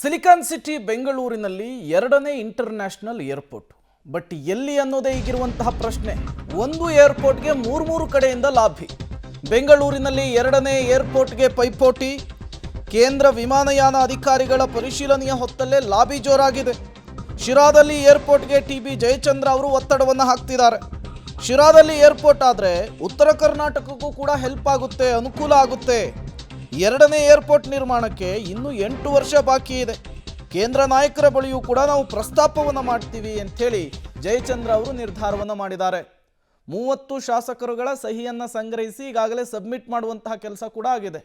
Silicon city ಬೆಂಗಳೂರಿನಲ್ಲಿ ಎರಡನೇ international airport. But ಎಲ್ಲಿ ಅನ್ನೋದೇ ಈಗಿರುವಂತಹ ಪ್ರಶ್ನೆ. ಒಂದು ಏರ್ಪೋರ್ಟ್ಗೆ ಮೂರು ಕಡೆಯಿಂದ ಲಾಭಿ. ಬೆಂಗಳೂರಿನಲ್ಲಿ ಎರಡನೇ ಏರ್ಪೋರ್ಟ್ಗೆ ಪೈಪೋಟಿ. ಕೇಂದ್ರ ವಿಮಾನಯಾನ ಅಧಿಕಾರಿಗಳ ಪರಿಶೀಲನೆಯ ಹೊತ್ತಲ್ಲೇ ಲಾಬಿ ಜೋರಾಗಿದೆ. ಶಿರಾದಲ್ಲಿ ಏರ್ಪೋರ್ಟ್ಗೆ ಟಿ.ಬಿ. ಜಯಚಂದ್ರ ಅವರು ಒತ್ತಡವನ್ನು ಹಾಕ್ತಿದ್ದಾರೆ. ಶಿರಾದಲ್ಲಿ ಏರ್ಪೋರ್ಟ್ ಆದರೆ ಉತ್ತರ ಕರ್ನಾಟಕಕ್ಕೂ ಕೂಡ ಹೆಲ್ಪ್ ಆಗುತ್ತೆ, ಅನುಕೂಲ ಆಗುತ್ತೆ. ಎರಡನೇ ಏರ್ಪೋರ್ಟ್ ನಿರ್ಮಾಣಕ್ಕೆ ಇನ್ನೂ 8 ವರ್ಷ ಬಾಕಿ ಇದೆ. ಕೇಂದ್ರ ನಾಯಕರ ಬಳಿಯೂ ಕೂಡ ನಾವು ಪ್ರಸ್ತಾಪವನ್ನು ಮಾಡ್ತೀವಿ ಅಂಥೇಳಿ ಜಯಚಂದ್ರ ಅವರು ನಿರ್ಧಾರವನ್ನು ಮಾಡಿದ್ದಾರೆ. 30 ಶಾಸಕರುಗಳ ಸಹಿಯನ್ನು ಸಂಗ್ರಹಿಸಿ ಈಗಾಗಲೇ ಸಬ್ಮಿಟ್ ಮಾಡುವಂತಹ ಕೆಲಸ ಕೂಡ ಆಗಿದೆ.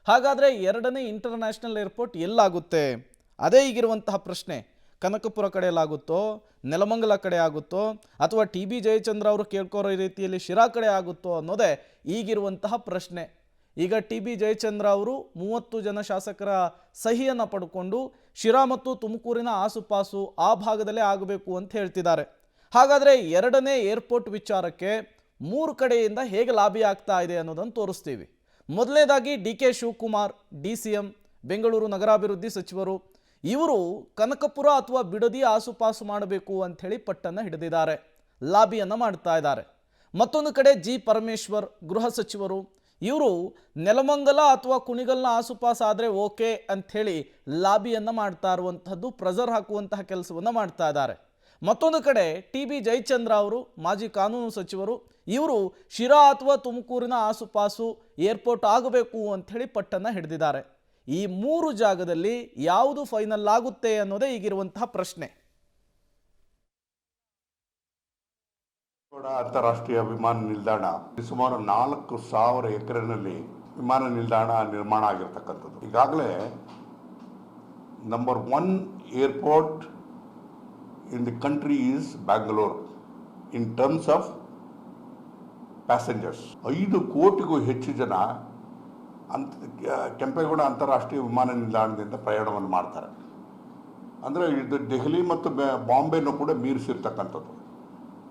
ಹಾಗಾದರೆ ಎರಡನೇ ಇಂಟರ್ನ್ಯಾಷನಲ್ ಏರ್ಪೋರ್ಟ್ ಎಲ್ಲಾಗುತ್ತೆ? ಅದೇ ಈಗಿರುವಂತಹ ಪ್ರಶ್ನೆ. ಕನಕಪುರ ಕಡೆಯಲ್ಲಾಗುತ್ತೋ, ನೆಲಮಂಗಲ ಕಡೆ ಆಗುತ್ತೋ, ಅಥವಾ ಟಿ.ಬಿ. ಜಯಚಂದ್ರ ಅವರು ಕೇಳ್ಕೊರೋ ರೀತಿಯಲ್ಲಿ ಶಿರಾ ಕಡೆ ಆಗುತ್ತೋ ಅನ್ನೋದೇ ಈಗಿರುವಂತಹ ಪ್ರಶ್ನೆ. ಈಗ ಟಿ.ಬಿ. ಜಯಚಂದ್ರ ಅವರು 30 ಜನ ಶಾಸಕರ ಸಹಿಯನ್ನು ಪಡ್ಕೊಂಡು ಶಿರಾ ಮತ್ತು ತುಮಕೂರಿನ ಆಸುಪಾಸು ಆ ಭಾಗದಲ್ಲೇ ಆಗಬೇಕು ಅಂತ ಹೇಳ್ತಿದ್ದಾರೆ. ಹಾಗಾದರೆ ಎರಡನೇ ಏರ್ಪೋರ್ಟ್ ವಿಚಾರಕ್ಕೆ 3 ಕಡೆಯಿಂದ ಹೇಗೆ ಲಾಬಿ ಆಗ್ತಾ ಇದೆ ಅನ್ನೋದನ್ನು ತೋರಿಸ್ತೀವಿ. ಮೊದಲನೇದಾಗಿ ಡಿ.ಕೆ. ಶಿವಕುಮಾರ್, ಡಿ.ಸಿ.ಎಂ, ಬೆಂಗಳೂರು ನಗರಾಭಿವೃದ್ಧಿ ಸಚಿವರು. ಇವರು ಕನಕಪುರ ಅಥವಾ ಬಿಡದಿ ಆಸುಪಾಸು ಮಾಡಬೇಕು ಅಂಥೇಳಿ ಪಟ್ಟನ್ನು ಹಿಡಿದಿದ್ದಾರೆ, ಲಾಬಿಯನ್ನು ಮಾಡ್ತಾ ಇದ್ದಾರೆ. ಮತ್ತೊಂದು ಕಡೆ ಜಿ. ಪರಮೇಶ್ವರ್, ಗೃಹ ಸಚಿವರು. ಇವರು ನೆಲಮಂಗಲ ಅಥವಾ ಕುಣಿಗಲ್ನ ಆಸುಪಾಸು ಆದರೆ ಓಕೆ ಅಂಥೇಳಿ ಲಾಬಿಯನ್ನು ಮಾಡ್ತಾ ಇರುವಂಥದ್ದು, ಪ್ರೆಜರ್ ಹಾಕುವಂತಹ ಕೆಲಸವನ್ನು ಮಾಡ್ತಾ ಇದ್ದಾರೆ. ಮತ್ತೊಂದು ಕಡೆ ಟಿ.ಬಿ. ಜಯಚಂದ್ರ ಅವರು, ಮಾಜಿ ಕಾನೂನು ಸಚಿವರು. ಇವರು ಶಿರಾ ಅಥವಾ ತುಮಕೂರಿನ ಆಸುಪಾಸು ಏರ್ಪೋರ್ಟ್ ಆಗಬೇಕು ಅಂಥೇಳಿ ಪಟ್ಟನ್ನು ಹಿಡಿದಿದ್ದಾರೆ. ಈ 3 ಜಾಗದಲ್ಲಿ ಯಾವುದು ಫೈನಲ್ ಆಗುತ್ತೆ ಅನ್ನೋದೇ ಈಗಿರುವಂತಹ ಪ್ರಶ್ನೆ. ಅಂತಾರಾಷ್ಟ್ರೀಯ ವಿಮಾನ ನಿಲ್ದಾಣ ಸುಮಾರು 4,000 ಎಕರೆನಲ್ಲಿ ವಿಮಾನ ನಿಲ್ದಾಣ ನಿರ್ಮಾಣ ಆಗಿರ್ತಕ್ಕಂಥದ್ದು. ಈಗಾಗಲೇ number 1 airport in the country is Bangalore in terms of passengers. 5 ಕೋಟಿಗೂ ಹೆಚ್ಚು ಜನ ಕೆಂಪೇಗೌಡ ಅಂತಾರಾಷ್ಟ್ರೀಯ ವಿಮಾನ ನಿಲ್ದಾಣದಿಂದ ಪ್ರಯಾಣವನ್ನು ಮಾಡ್ತಾರೆ. ಅಂದರೆ ಇದು ದೆಹಲಿ ಮತ್ತು ಬಾಂಬೆನೂ ಕೂಡ ಮೀರಿಸಿರ್ತಕ್ಕಂಥದ್ದು.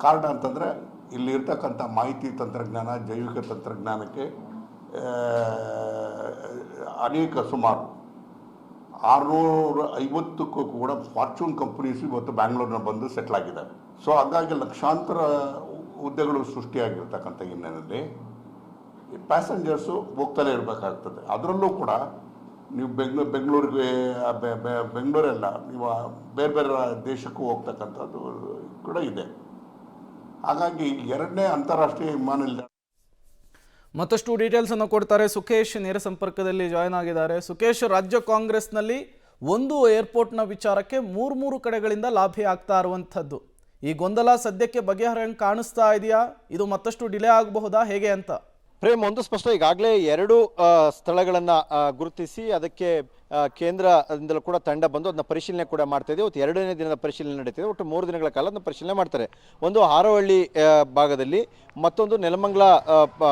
ಕಾರಣ ಅಂತಂದರೆ ಇಲ್ಲಿರ್ತಕ್ಕಂಥ ಮಾಹಿತಿ ತಂತ್ರಜ್ಞಾನ, ಜೈವಿಕ ತಂತ್ರಜ್ಞಾನಕ್ಕೆ ಅನೇಕ ಸುಮಾರು 650ಕ್ಕೂ ಕೂಡ ಫಾರ್ಚೂನ್ ಕಂಪನೀಸ್ ಇವತ್ತು ಬ್ಯಾಂಗ್ಳೂರಿನ ಬಂದು ಸೆಟ್ಲ್ ಆಗಿದ್ದಾವೆ. ಸೊ ಹಾಗಾಗಿ ಲಕ್ಷಾಂತರ ಹುದ್ದೆಗಳು ಸೃಷ್ಟಿಯಾಗಿರ್ತಕ್ಕಂಥ ಹಿನ್ನೆಲೆಯಲ್ಲಿ ಪ್ಯಾಸೆಂಜರ್ಸು ಹೋಗ್ತಲೇ ಇರಬೇಕಾಗ್ತದೆ. ಅದರಲ್ಲೂ ಕೂಡ ನೀವು ಬೆಂಗಳೂರಿಗೆ ಬೆಂಗಳೂರೆಲ್ಲ ನೀವು ಬೇರೆ ಬೇರೆ ದೇಶಕ್ಕೂ ಹೋಗ್ತಕ್ಕಂಥದ್ದು ಕೂಡ ಇದೆ. ಹಾಗಾಗಿ ಎರಡನೇ ಅಂತಾರಾಷ್ಟ್ರೀಯ ವಿಮಾನ ನಿಲ್ದಾಣ. ಮತ್ತಷ್ಟು ಡೀಟೇಲ್ಸ್ ಅನ್ನು ಕೊಡ್ತಾರೆ ಸುಖೇಶ್, ನೇರ ಸಂಪರ್ಕದಲ್ಲಿ ಜಾಯ್ನ್ ಆಗಿದ್ದಾರೆ. ಸುಖೇಶ್, ರಾಜ್ಯ ಕಾಂಗ್ರೆಸ್ನಲ್ಲಿ ಒಂದು ಏರ್ಪೋರ್ಟ್ನ ವಿಚಾರಕ್ಕೆ 3 ಕಡೆಗಳಿಂದ ಲಾಭಿ ಆಗ್ತಾ ಇರುವಂಥದ್ದು. ಈ ಗೊಂದಲ ಸದ್ಯಕ್ಕೆ ಬಗೆಹರಂಗೆ ಕಾಣಿಸ್ತಾ ಇದೆಯಾ? ಇದು ಮತ್ತಷ್ಟು ಡಿಲೇ ಆಗಬಹುದಾ, ಹೇಗೆ ಅಂತ? ಪ್ರೇಮ್, ಒಂದು ಸ್ಪಷ್ಟ. ಈಗಾಗಲೇ 2 ಸ್ಥಳಗಳನ್ನು ಗುರುತಿಸಿ ಅದಕ್ಕೆ ಕೇಂದ್ರದಿಂದಲೂ ಕೂಡ ತಂಡ ಬಂದು ಅದನ್ನ ಪರಿಶೀಲನೆ ಕೂಡ ಮಾಡ್ತಾ ಇದೆ. ಇವತ್ತು 2ನೇ ದಿನದ ಪರಿಶೀಲನೆ ನಡೀತಿದೆ. ಒಟ್ಟು 3 ದಿನಗಳ ಕಾಲ ಅದನ್ನ ಪರಿಶೀಲನೆ ಮಾಡ್ತಾರೆ. ಒಂದು ಹಾರೋಹಳ್ಳಿ ಭಾಗದಲ್ಲಿ, ಮತ್ತೊಂದು ನೆಲಮಂಗಲ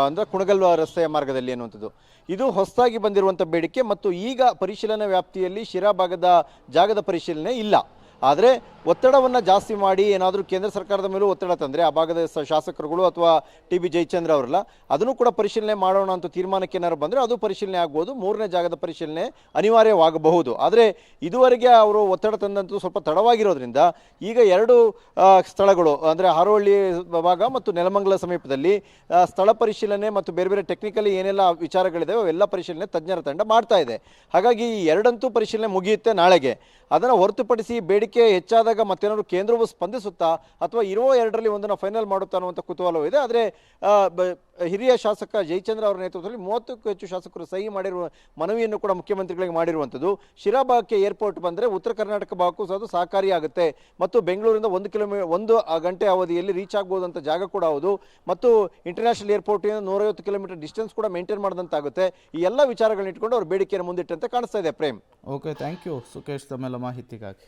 ಅಂದರೆ ಕುಣಗಲ್ ರಸ್ತೆಯ ಮಾರ್ಗದಲ್ಲಿ ಅನ್ನುವಂಥದ್ದು. ಇದು ಹೊಸದಾಗಿ ಬಂದಿರುವಂಥ ಬೇಡಿಕೆ. ಮತ್ತು ಈಗ ಪರಿಶೀಲನೆ ವ್ಯಾಪ್ತಿಯಲ್ಲಿ ಶಿರಾ ಭಾಗದ ಜಾಗದ ಪರಿಶೀಲನೆ ಇಲ್ಲ. ಆದರೆ ಒತ್ತಡವನ್ನು ಜಾಸ್ತಿ ಮಾಡಿ ಏನಾದರೂ ಕೇಂದ್ರ ಸರ್ಕಾರದ ಮೇಲೂ ಒತ್ತಡ ತಂದರೆ ಆ ಭಾಗದ ಶಾಸಕರುಗಳು ಅಥವಾ ಟಿ.ಬಿ. ಜಯಚಂದ್ರ ಅವರಲ್ಲ, ಅದನ್ನು ಕೂಡ ಪರಿಶೀಲನೆ ಮಾಡೋಣ ಅಂತ ತೀರ್ಮಾನಕ್ಕೆ ಏನಾದ್ರು ಬಂದರೆ ಅದು ಪರಿಶೀಲನೆ ಆಗ್ಬೋದು. 3ನೇ ಜಾಗದ ಪರಿಶೀಲನೆ ಅನಿವಾರ್ಯವಾಗಬಹುದು. ಆದರೆ ಇದುವರೆಗೆ ಅವರು ಒತ್ತಡ ತಂದಂತೂ ಸ್ವಲ್ಪ ತಡವಾಗಿರೋದ್ರಿಂದ ಈಗ 2 ಸ್ಥಳಗಳು ಅಂದರೆ ಹಾರೋಹಳ್ಳಿ ಭಾಗ ಮತ್ತು ನೆಲಮಂಗಲ ಸಮೀಪದಲ್ಲಿ ಸ್ಥಳ ಪರಿಶೀಲನೆ ಮತ್ತು ಬೇರೆ ಬೇರೆ ಟೆಕ್ನಿಕಲಿ ಏನೆಲ್ಲ ವಿಚಾರಗಳಿದೆ ಅವೆಲ್ಲ ಪರಿಶೀಲನೆ ತಜ್ಞರ ತಂಡ ಮಾಡ್ತಾ ಇದೆ. ಹಾಗಾಗಿ ಈ 2 ಪರಿಶೀಲನೆ ಮುಗಿಯುತ್ತೆ ನಾಳೆಗೆ. ಅದನ್ನು ಹೊರತುಪಡಿಸಿ ಬೇಡಿಕೆ ಹೆಚ್ಚಾದಾಗ ಮತ್ತೇನಾದ್ರು ಕೇಂದ್ರವು ಸ್ಪಂದಿಸುತ್ತಾ ಅಥವಾ ಇರೋ 2ರಲ್ಲಿ ಒಂದನ್ನು ಫೈನಲ್ ಮಾಡುತ್ತಾ ಅನ್ನುವಂಥ ಕುತೂಹಲವೂ ಇದೆ. ಆದರೆ ಹಿರಿಯ ಶಾಸಕ ಜಯಚಂದ್ರ ಅವರ ನೇತೃತ್ವದಲ್ಲಿ 30ಕ್ಕೂ ಹೆಚ್ಚು ಶಾಸಕರು ಸಹಿ ಮಾಡಿರುವ ಮನವಿಯನ್ನು ಕೂಡ ಮುಖ್ಯಮಂತ್ರಿಗಳಿಗೆ ಮಾಡಿರುವಂಥದ್ದು. ಶಿರಾ ಭಾಗಕ್ಕೆ ಏರ್ಪೋರ್ಟ್ ಬಂದರೆ ಉತ್ತರ ಕರ್ನಾಟಕ ಭಾಗಕ್ಕೂ ಸಹ ಅದು ಸಹಕಾರಿಯಾಗುತ್ತೆ ಮತ್ತು ಬೆಂಗಳೂರಿಂದ 1 ಗಂಟೆ ಅವಧಿಯಲ್ಲಿ ರೀಚ್ ಆಗ್ಬೋದು ಅಂತ ಜಾಗ ಕೂಡ ಹೌದು. ಮತ್ತು ಇಂಟರ್ನ್ಯಾಷನಲ್ ಏರ್ಪೋರ್ಟಿಂದ 150 ಕಿಲೋಮೀಟರ್ ಡಿಸ್ಟೆನ್ಸ್ ಕೂಡ ಮೇಂಟೈನ್ ಮಾಡಿದಂತಾಗುತ್ತೆ. ಈ ಎಲ್ಲ ವಿಚಾರಗಳನ್ನ ಇಟ್ಕೊಂಡು ಅವರು ಬೇಡಿಕೆಯನ್ನು ಮುಂದಿಟ್ಟಂತೆ ಕಾಣಿಸ್ತಾ ಇದೆ. Prem, okay, thank you Sukhesh ತಮ್ಮೆಲ್ಲ ಮಾಹಿತಿಗಾಗಿ.